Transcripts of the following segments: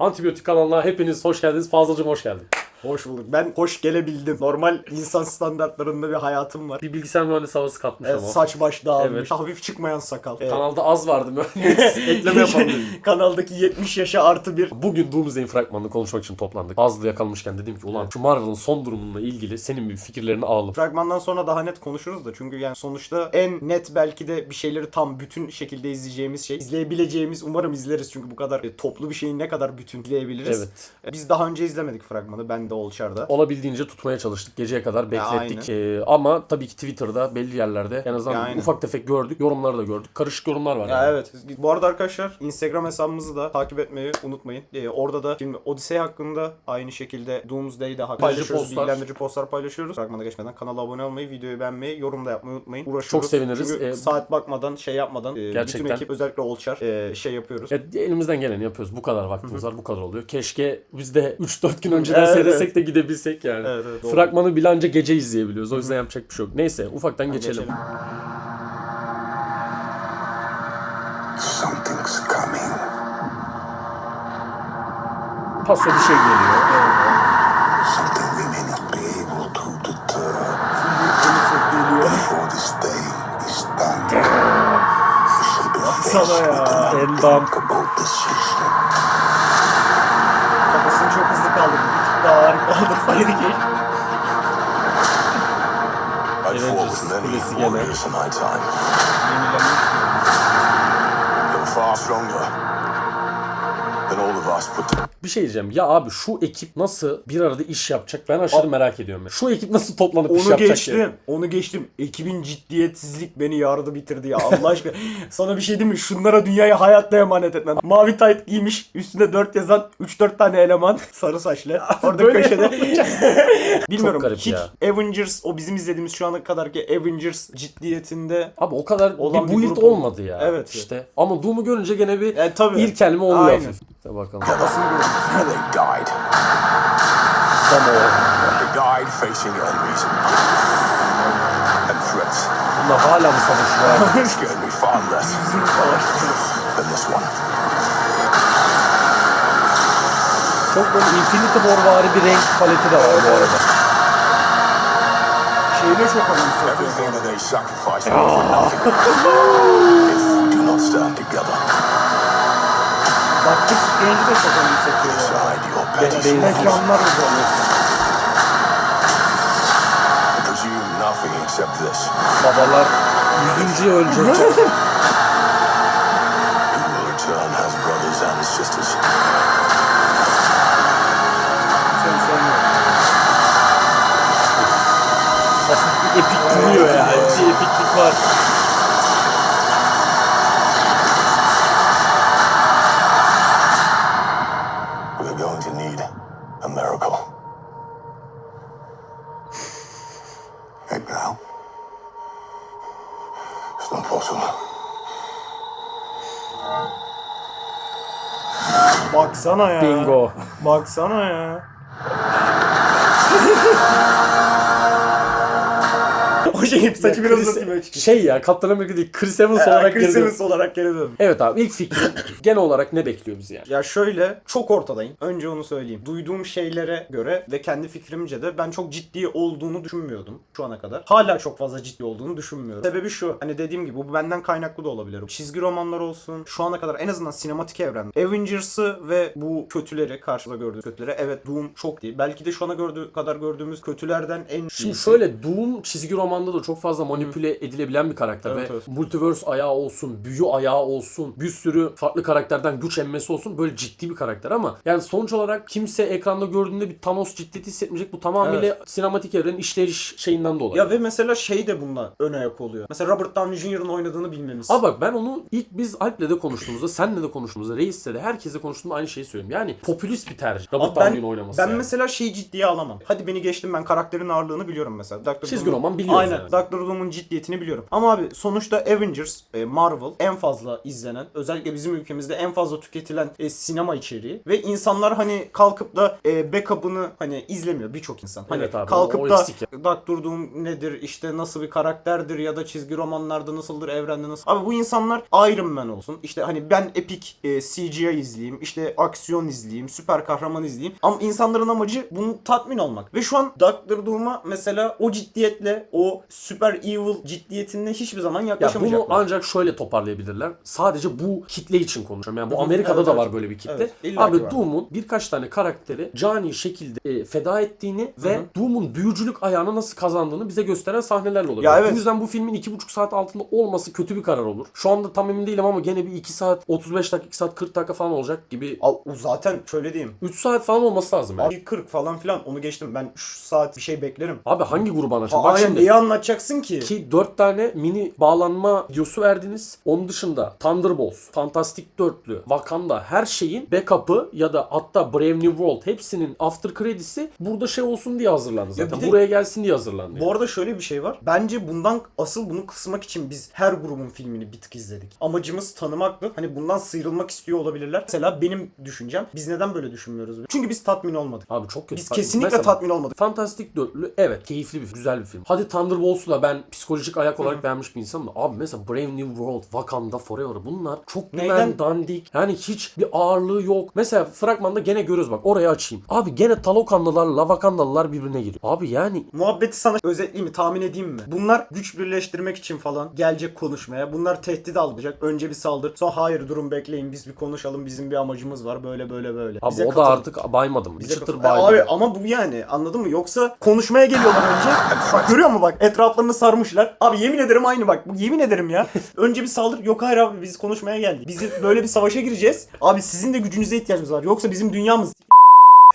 Antibiyotik kanalına hepiniz hoş geldiniz. Fazlacığım hoş geldin. Hoş bulduk. Ben hoş gelebildim. Normal insan standartlarında bir hayatım var. Bir bilgisayar mühendisi havası katmış ama. Saç baş dağılmış. Evet. Hafif çıkmayan sakal. Kanalda az vardı mühendis. Ekleme yapalım dedim. Kanaldaki 70 yaşa artı bir. Bugün Doomsday'in fragmanını konuşmak için toplandık. Fazla yakalamışken dedim ki ulan şu Marvel'ın son durumunla ilgili senin bir fikirlerini alalım. Fragmandan sonra daha net konuşuruz da çünkü yani sonuçta en net belki de bir şeyleri tam bütün şekilde izleyeceğimiz şey. İzleyebileceğimiz, umarım izleriz çünkü bu kadar toplu bir şeyi ne kadar bütün izleyebiliriz. Evet. Biz daha önce izlemedik fragmanı. Ben de Olçar'da. Olabildiğince tutmaya çalıştık. Geceye kadar beklettik. Ama tabii ki Twitter'da belli yerlerde en azından ufak tefek gördük. Yorumları da gördük. Karışık yorumlar var. Ya evet. Bu arada arkadaşlar Instagram hesabımızı da takip etmeyi unutmayın. Orada da film Odyssey hakkında aynı şekilde Doomsday'de paylaşıyoruz. Bilgilendirici postlar paylaşıyoruz. Fragmana geçmeden kanala abone olmayı, videoyu beğenmeyi, yorum da yapmayı unutmayın. Uğraşıyoruz. Çok seviniriz. Çünkü saat bakmadan, şey yapmadan gerçekten. bütün ekip özellikle Olçar şey yapıyoruz. Elimizden geleni yapıyoruz. Bu kadar vaktimiz var. Bu kadar oluyor. Keşke biz de 3-4 gün önceden seyretsek de gidebilsek yani. Evet, Fragmanı bile anca gece izleyebiliyoruz. O yüzden yapacak bir şey yok. Neyse ufaktan geçelim. Something's coming. Paso bir şey geliyor. Something we may not be able to deter before this day is done. We shall be faced with an unthinkable decision. Kafasını çok hızlı kaldırdı. Bir tık daha ağır kaldırmaydı ki. I fought with many warriors in my time. They were far stronger than all of us put together. Bir şey diyeceğim. Ya abi şu ekip nasıl bir arada iş yapacak? Ben aşırı merak ediyorum. Şu ekip nasıl toplanıp iş yapacak? Onu geçtim. Ekibin ciddiyetsizlik beni yardı bitirdi ya. Allah aşkına. Sana bir şey diyeyim mi? Şunlara dünyayı hayatta emanet etmem. Mavi tayt giymiş. Üstünde 4 yazan 3-4 tane eleman. Sarı saçlı. Orada köşede. Bilmiyorum. garip Hiç ya. Avengers, o bizim izlediğimiz şu ana kadarki Avengers ciddiyetinde Abi o kadar olan bir bir build grup olmadı ya. Evet. İşte. Ama Doom'u görünce gene bir tabii. bir kelime oluyor Aynen. hafif. Hadi bakalım. kafasını gördüm. They died. Tam o. They died facing enemies and threats Bunlar hala mı savaşıyor abi? that scared me far less than this one. Çok böyle Infinity War'vari bir renk paleti de var bu arada. Şeyde çok anımsatıyor. Everything that they sacrificed for nothing if we do not stand together. Doctor Strange'i de çok anımsatıyor. Decide your petty Mekanlar uzanıyor. I presume nothing except this. Babalar 100. ölecek. You will return as brothers and sisters. Sen sevmiyorum. Hafif bir epik duruyor yani. Bir epiklik var. We're going to need a miracle. Hey, pal. It's not possible. Baksana ya. Bingo. Baksana ya. O şey saçı biraz uzatayım açıkçası. Şey ya Captain America değil Chris Evans olarak Chris girdi. Evans olarak geri döndüm. Evet abi ilk fikrim genel olarak ne bekliyor bizi yani? Ya şöyle çok ortadayım. Önce onu söyleyeyim. Duyduğum şeylere göre ve kendi fikrimce de ben çok ciddi olduğunu düşünmüyordum şu ana kadar. Hala çok fazla ciddi olduğunu düşünmüyorum. Sebebi şu. Hani dediğim gibi bu benden kaynaklı da olabilir. Çizgi romanlar olsun. Şu ana kadar en azından sinematik evren. Avengers'ı ve bu kötüleri, karşıda gördüğümüz kötüleri. Evet Doom çok değil. Belki de şu ana kadar gördüğümüz kötülerden en Şimdi şöyle Doom çizgi romanda da çok fazla manipüle edilebilen bir karakter Evet, ve evet. multiverse ayağı olsun, büyü ayağı olsun, bir sürü farklı karakterden güç emmesi olsun böyle ciddi bir karakter ama yani sonuç olarak kimse ekranda gördüğünde bir Thanos ciddiyeti hissetmeyecek. Bu tamamıyla sinematik evrenin işleyiş şeyinden dolayı. Ya ve mesela şey de bununla ön ayak oluyor. Mesela Robert Downey Jr.'ın oynadığını bilmemiz. Ama bak ben onu ilk biz Alp'le de konuştuğumuzda, senle de konuştuğumuzda, Reis'le de herkesle konuştuğumda aynı şeyi söylüyorum. Yani popülist bir tercih. Robert Abi Downey'in oynaması. Ben yani. mesela şeyi ciddiye alamam. Hadi beni geçtim, ben karakterin ağırlığını biliyorum mesela. Çizgi roman biliyoruz Aynen. yani. Doctor Doom'un ciddiyetini biliyorum. Ama abi sonuçta Avengers, Marvel en fazla izlenen, özellikle bizim ülkemizde en fazla tüketilen sinema içeriği ve insanlar hani kalkıp da backup'ını hani izlemiyor birçok insan. Hani Evet abi, kalkıp o da eksik ya. Doctor Doom nedir, işte nasıl bir karakterdir ya da çizgi romanlarda nasıldır, evrende nasıl. Abi bu insanlar Iron Man olsun. İşte hani ben epik CGI izleyeyim, işte aksiyon izleyeyim, süper kahraman izleyeyim. Ama insanların amacı bunu tatmin olmak. Ve şu an Doctor Doom'a mesela o ciddiyetle, o süper evil ciddiyetinde hiçbir zaman Ya yaklaşamayacaklar. bunu ancak şöyle toparlayabilirler. Sadece bu kitle için konuşuyorum. Yani bu Hı hı, Amerika'da evet, da evet. var böyle bir kitle. Evet, illa ki Abi var. Doom'un birkaç tane karakteri cani şekilde feda ettiğini ve Doom'un büyücülük ayağını nasıl kazandığını bize gösteren sahnelerle olur. Ya evet. Bu yüzden bu filmin 2,5 saat altında olması kötü bir karar olur. Şu anda tam emin değilim ama gene bir 2 saat 35 dakika, 2 saat 40 dakika falan olacak gibi. O zaten şöyle diyeyim. 3 saat falan olması lazım yani. Abi 40 falan filan onu geçtim. Ben şu saat bir şey beklerim. Abi hangi grubu anlatacağım? Bak Aynen, şimdi. neyi anlatacaksın ki? Ki 4 tane mini bağlanma videosu verdiniz. Onun dışında Thunderbolts, Fantastic Dörtlü, Wakanda her şeyin backup'ı ya da hatta Brave New World hepsinin after credits'i burada şey olsun diye hazırlandı Ya zaten. bir de- Buraya gelsin diye hazırlandı. Bu arada şöyle bir şey var. Bence bundan asıl bunu kısmak için biz her grubun filmini bir tık izledik. Amacımız tanımaktı. Hani bundan sıyrılmak istiyor olabilirler. Mesela benim düşüncem. Biz neden böyle düşünmüyoruz? Çünkü biz tatmin olmadık. Abi çok kötü. Biz kesinlikle Mesela tatmin olmadık. Fantastic Dörtlü evet keyifli bir film, güzel bir film. Hadi Thunderbolts'u da ben psikolojik ayak olarak beğenmiş bir insanım da abi mesela Brave New World, Wakanda Forever bunlar çok Neyden? dandik. Yani hiç bir ağırlığı yok. Mesela fragmanda gene görüyoruz bak oraya açayım. Abi gene Talokanlılarla Wakandalılar birbirine giriyor. Abi yani Muhabbeti sana özetleyeyim mi? Tahmin edeyim mi? Bunlar güç birleştirmek için falan gelecek konuşmaya. Bunlar tehdit alacak. Önce bir saldır. Sonra hayır durun bekleyin biz bir konuşalım. Bizim bir amacımız var. Böyle böyle böyle. abi Bize o da katılın. artık baymadım. Bir Bize çıtır katılın. baydım. Abi ama bu yani anladın mı? Yoksa konuşmaya geliyorlar önce. Bak görüyor musun bak etraflarını sarmışlar. Abi yemin ederim aynı bak. Bu yemin ederim ya. Önce bir saldır. Yok hayır abi biz konuşmaya geldik. Biz böyle bir savaşa gireceğiz. Abi sizin de gücünüze ihtiyacımız var. Yoksa bizim dünyamız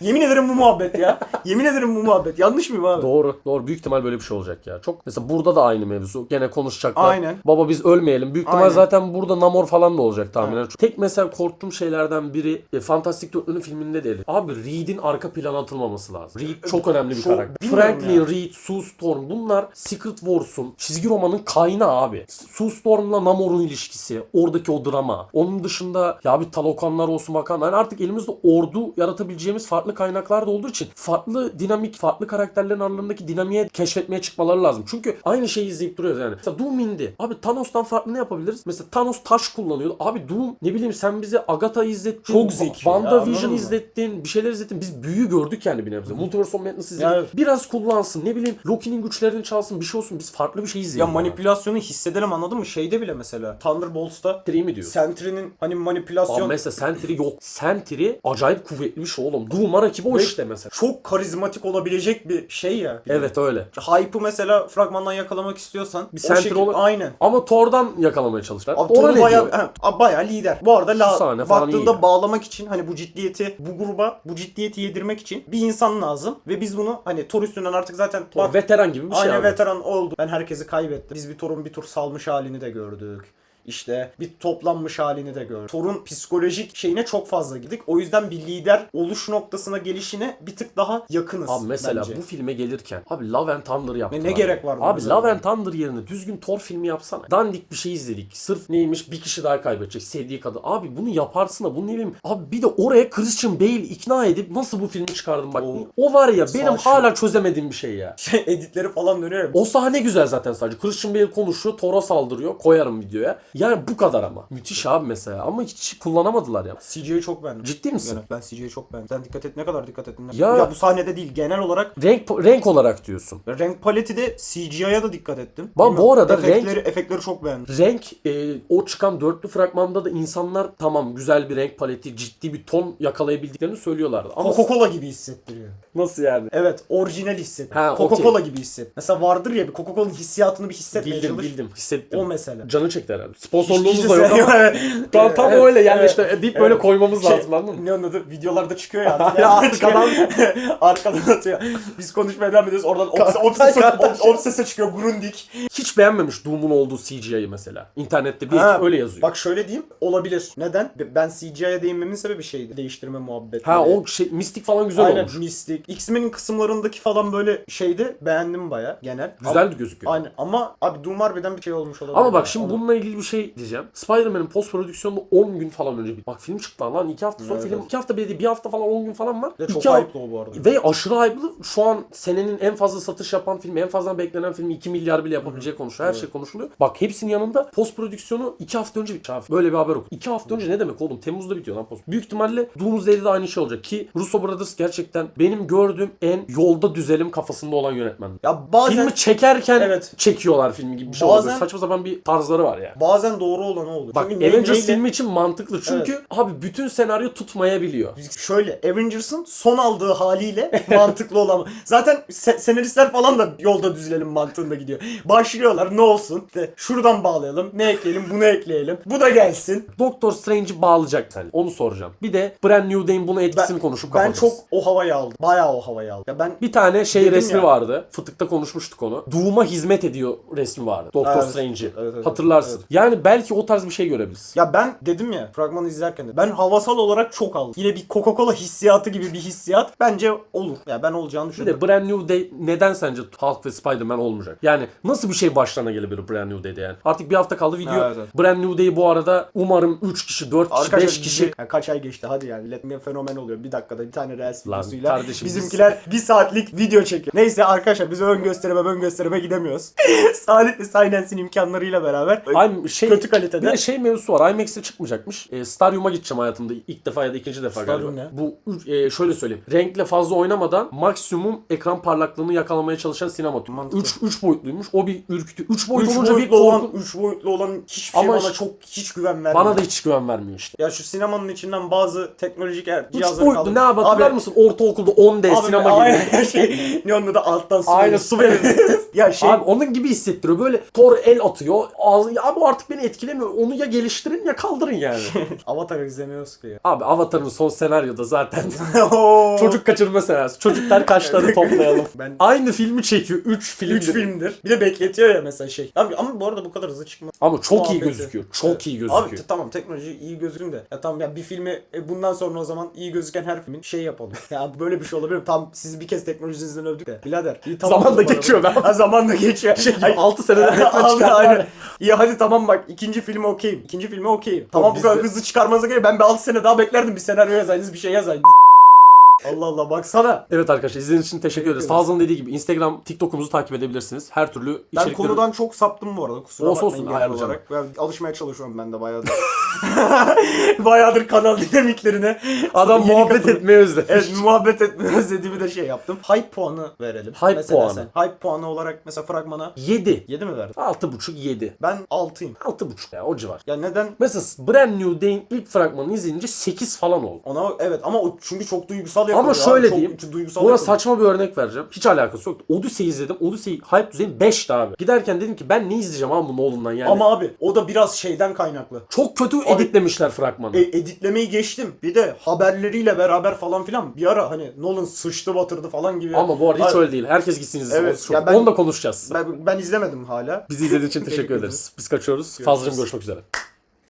yemin ederim bu muhabbet ya. Yemin ederim bu muhabbet. Yanlış mıyım abi? Doğru. Doğru. Büyük ihtimal böyle bir şey olacak ya. Çok mesela burada da aynı mevzu. Gene konuşacaklar. Aynen. Baba biz ölmeyelim. Büyük ihtimal Aynen. zaten burada Namor falan da olacak tahminen. Tek mesela korktuğum şeylerden biri Fantastic Dörtlü'nün filminde değil. Abi Reed'in arka plana atılmaması lazım. Reed çok önemli bir Çok- karakter. bilmiyorum Franklin, ya. Reed, Sue Storm bunlar Secret Wars'un çizgi romanın kaynağı abi. Sue Storm'la Namor'un ilişkisi. Oradaki o drama. Onun dışında ya bir Talokanlar olsun bakan. Yani artık elimizde ordu yaratabileceğimiz farklı kaynaklar da olduğu için farklı dinamik, farklı karakterlerin aralarındaki dinamiğe keşfetmeye çıkmaları lazım. Çünkü aynı şeyi izleyip duruyoruz yani. Mesela Doom indi. Abi Thanos'tan farklı ne yapabiliriz? Mesela Thanos taş kullanıyordu. Abi Doom ne bileyim sen bize Agatha'yı izlettin. Çok zeki ya, anladın WandaVision mı? izlettin. Bir şeyler izlettin. Biz büyü gördük yani bir nebze. Multiverse of Madness izledik. Ya- Biraz kullansın. Ne bileyim Loki'nin güçlerini çalsın. Bir şey olsun. Biz farklı bir şey Ya izleyelim. manipülasyonu hissedelim anladın mı? Şeyde bile mesela Thunderbolts'ta Sentry mi diyorsun? Sentry'nin hani Abi manipülasyon mesela Sentry yok. Sentry acayip kuvvetli bir şey oğlum. Doom'a rakibi o Ve işte mesela. çok karizmatik olabilecek bir şey ya. Evet öyle. Hype'ı mesela fragmandan yakalamak istiyorsan Bir o Sentry şekil- olur. aynen. Ama Thor'dan yakalamaya çalıştılar. Abi Ona Thor'u ne bayağı, diyor? bayağı lider. Bu arada Şu sahne falan baktığında iyi. bağlamak için hani bu ciddiyeti bu gruba bu ciddiyeti yedirmek için bir insan lazım ve biz bunu hani Thor üstünden artık zaten Thor, veteran gibi bir şey aynen abi. veteran oldu. Ben herkesi kaybettim. Biz bir Thor'un bir tur salmış halini de gördük. İşte bir toplanmış halini de gördük. Thor'un psikolojik şeyine çok fazla gittik. O yüzden bir lider oluş noktasına gelişine bir tık daha yakınız Abi mesela bence. bu filme gelirken abi Love and Thunder yaptılar. Ne gerek var buna Abi mesela? Love and Thunder yerine düzgün Thor filmi yapsana. Dandik bir şey izledik. Sırf neymiş bir kişi daha kaybedecek sevdiği kadın. Abi bunu yaparsın da bunu ne bileyim. Abi bir de oraya Christian Bale ikna edip nasıl bu filmi çıkardın bak. O var ya benim Saçma. hala çözemediğim bir şey ya. Editleri falan dönüyor ya. O sahne güzel zaten sadece. Christian Bale konuşuyor, Thor'a saldırıyor. Koyarım videoya. Yani bu kadar ama. Müthiş abi mesela. Ama hiç kullanamadılar ya. CGI'yi çok beğendim. Ciddi misin? Yani ben CGI'yi çok beğendim. Sen dikkat et, ne kadar dikkat ettin? Ya- Bu sahnede değil, genel olarak Renk olarak diyorsun. renk paleti de CGI'ye da dikkat ettim. Bak, bu Bilmiyorum, arada efektleri çok beğendim. Renk o çıkan dörtlü fragmanda da insanlar tamam güzel bir renk paleti, ciddi bir ton yakalayabildiklerini söylüyorlardı. Ama Coca-Cola gibi hissettiriyor. nasıl yani? Evet, orijinal hissettiriyor. Ha, Coca-Cola gibi hisset. Mesela vardır ya bir Coca-Cola'nın hissiyatını bir hissetmeye çalış. Bildim hissettim. O mesela. Canı çekti herhalde. Sponsorluğumuz da yok ama şu an tam öyle yani işte deyip böyle koymamız lazım, anladın mı? Ne onun adı? Videolarda çıkıyor ya artık. Ya arkadan. Arkadan atıyor. Biz konuşmaya devam ediyoruz. Oradan Obses'e çıkıyor. Grundig. Hiç beğenmemiş Doom'un olduğu CGI'yi mesela. İnternette bir Ha, öyle yazıyor. Bak şöyle diyeyim. Olabilir. Neden? Ben CGI'ye değinmemin sebebi şeydi. Değiştirme muhabbeti. Ha o şey mistik falan güzel Aynen, olmuş. Mystic. X-Men'in kısımlarındaki falan böyle şeydi. Beğendim baya genel. Güzel gözüküyor. Aynen ama abi Doom harbiden bir şey olmuş olabilir. Ama bak ya. şimdi bununla ilgili bir şey diyeceğim. Spider-Man'in post prodüksiyonunda 10 gün falan önce bak film çıktı lan 2 hafta sonra Evet, film evet. 2 hafta bile değil 1 hafta falan 10 gün falan var. Ve çok 2 hype'lı o bu arada. Ve aşırı hype'lı. Şu an senenin en fazla satış yapan filmi, en fazla beklenen filmi 2 milyar bile yapabileceği konuşuluyor. Her şey konuşuluyor. Bak hepsinin yanında post prodüksiyonu 2 hafta önce bitiyor. Böyle bir haber yok. 2 hafta önce ne demek oğlum? Temmuz'da bitiyor lan post. Büyük ihtimalle Doomsday'de de aynı şey olacak ki Russo Brothers gerçekten benim gördüğüm en yolda düzelim kafasında olan yönetmen. Ya bazen Filmi çekerken Evet. çekiyorlar filmi gibi bir şey Bazen- oluyor. Saçma sapan bir tarzları var yani. bazen doğru olan o oluyor. Bak Çünkü Avengers neyle- filmi için mantıklı çünkü abi bütün senaryo tutmayabiliyor. Şöyle Avengers'ın son aldığı haliyle mantıklı olan. Zaten senaristler falan da yolda düzelelim mantığında gidiyor. Başlıyorlar ne olsun? İşte şuradan bağlayalım. Ne ekleyelim? Bunu ekleyelim. Bu da gelsin. Doctor Strange'i bağlayacak sen. Onu soracağım. Bir de Brand New Day'in buna etkisini konuşup Ben kapatacağız. çok o havayı aldım. Bayağı o havayı aldım. Ya ben Bir tane şey Dedim resmi ya. vardı. Fıtıkta konuşmuştuk onu. Doom'a hizmet ediyor resmi vardı. Doctor Evet. Strange'i. Evet. Hatırlarsın. Yani belki o tarz bir şey görebiliriz. Ya ben dedim ya fragmanı izlerken de ben havasal olarak çok aldım. Yine bir Coca-Cola hissiyatı gibi bir hissiyat bence olur. Ya ben olacağını Bir düşünüyorum. de Brand New Day neden sence Hulk ve Spider-Man olmayacak? Yani nasıl bir şey başlarına gelebilir Brand New Day'de yani? Artık bir hafta kaldı video. Evet, evet. Brand New Day'i bu arada umarım 3 kişi, 4 kişi, Arkadaşlar 5 kişi. yani kaç ay geçti hadi yani. Letme fenomen oluyor. Bir dakikada bir tane Reels Lan videosuyla. kardeşim Bizimkiler bir saatlik video çekiyor. Neyse arkadaşlar biz ön gösterime gidemiyoruz. Salih ve Saynens'in imkanlarıyla beraber kötü kalitede. Bir de şey mevzusu var. IMAX'e çıkmayacakmış. Staryum'a gideceğim hayatımda. İlk defa ya da ikinci defa Staryum galiba. ne? Bu şöyle söyleyeyim. Renkle fazla oynamadan maksimum ekran parlaklığını yakalamaya çalışan sinema. Mantıklı. 3 boyutluymuş. O bir ürkütü. 3 boyut 3 olunca bir boyutlu olan, korku. 3 boyutlu olan hiçbir şey Ama bana işte- çok hiç güven vermiyor. Bana da hiç güven vermiyor işte. Ya şu sinemanın içinden bazı teknolojik 3 cihazları boyutlu ne abi hatırlar mısın? Ortaokulda 10D Abi, sinema gibi. aynen şey. Ne onun da alttan su Aynen verir. su verir. Ya şey Abi onun gibi hissettiriyor. Böyle Thor el atıyor. Ağzı, ya bu artık beni etkilemiyor. Onu ya geliştirin ya kaldırın yani. Avatar izlemiyoruz ki ya. Abi Avatar'ın son senaryoda zaten Oo. çocuk kaçırma senaryosu. Çocuklar kaşları toplayalım. Ben Aynı filmi çekiyor. 3 film. 3 filmdir. Bir de bekletiyor ya mesela şey. Abi ama bu arada bu kadar hızlı çıkmaz. Ama çok iyi Muhabbeti. gözüküyor. Çok Evet. iyi gözüküyor. Abi tamam teknoloji iyi gözükün de. Ya tamam ya bir filmi bundan sonra o zaman iyi gözüken her filmin şey yapalım. Ya böyle bir şey olabilir mi? Tam sizi bir kez teknolojinizden övdük de. Birader. İyi, tamam, Zaman da o zaman. geçiyor be. Ha, zaman da geçiyor. Şey gibi 6 senede Batman Aynen, çıkarttılar. aynen. İyi hadi tamam bak ikinci filmi okeyim. İkinci filmi okeyim. Tamam bu biz kadar de- hızlı çıkarmanıza gerek. Ben bir 6 sene daha beklerdim. Bir senaryo yazaydınız bir şey yazaydınız. Allah Allah baksana. Evet arkadaşlar izlediğiniz için teşekkür ederiz. Fazla'nın dediği gibi Instagram, TikTok'umuzu takip edebilirsiniz. Her türlü Ben içerikleri... konudan çok saptım bu arada. Kusura Olsun, bakmayın olsun, genel ayarlayacağım. olarak. Ben alışmaya çalışıyorum ben de bayağıdır. Bayağıdır kanal dinamiklerine. Adam Yeni muhabbet katılım. etmeyi özlemiş. Evet muhabbet etmeyi özlediğimi de şey yaptım. Hype puanı verelim. Hype mesela puanı. Sen. Hype puanı olarak mesela fragmana 7. 7 mi verdin? 6,5 7. Ben 6'yım. 6,5 ya o civar. Ya neden? Mesela Brand New Day'in ilk fragmanını izleyince 8 falan oldu. Ona evet ama o çünkü çok duygusal yapılıyor. Ama şöyle Çok diyeyim. duygusal Buna yapılıyor. saçma bir örnek vereceğim. Hiç alakası yoktu. Odyssey izledim. Odyssey hype düzeyim 5'ti abi. Giderken dedim ki ben ne izleyeceğim abi bu Nolan'dan yani. Ama abi o da biraz şeyden kaynaklı. çok kötü editlemişler fragmanı. Editlemeyi geçtim. Bir de haberleriyle beraber falan filan bir ara hani Nolan sıçtı batırdı falan gibi. Ama bu arada hiç Ay- öyle değil. Herkes gitsin izlesin. Evet, Orası çok- ya ben- Onu da konuşacağız. Ben izlemedim hala. Bizi izlediğiniz için teşekkür ederiz. Biz kaçıyoruz. Fazlacığım görüşmek üzere.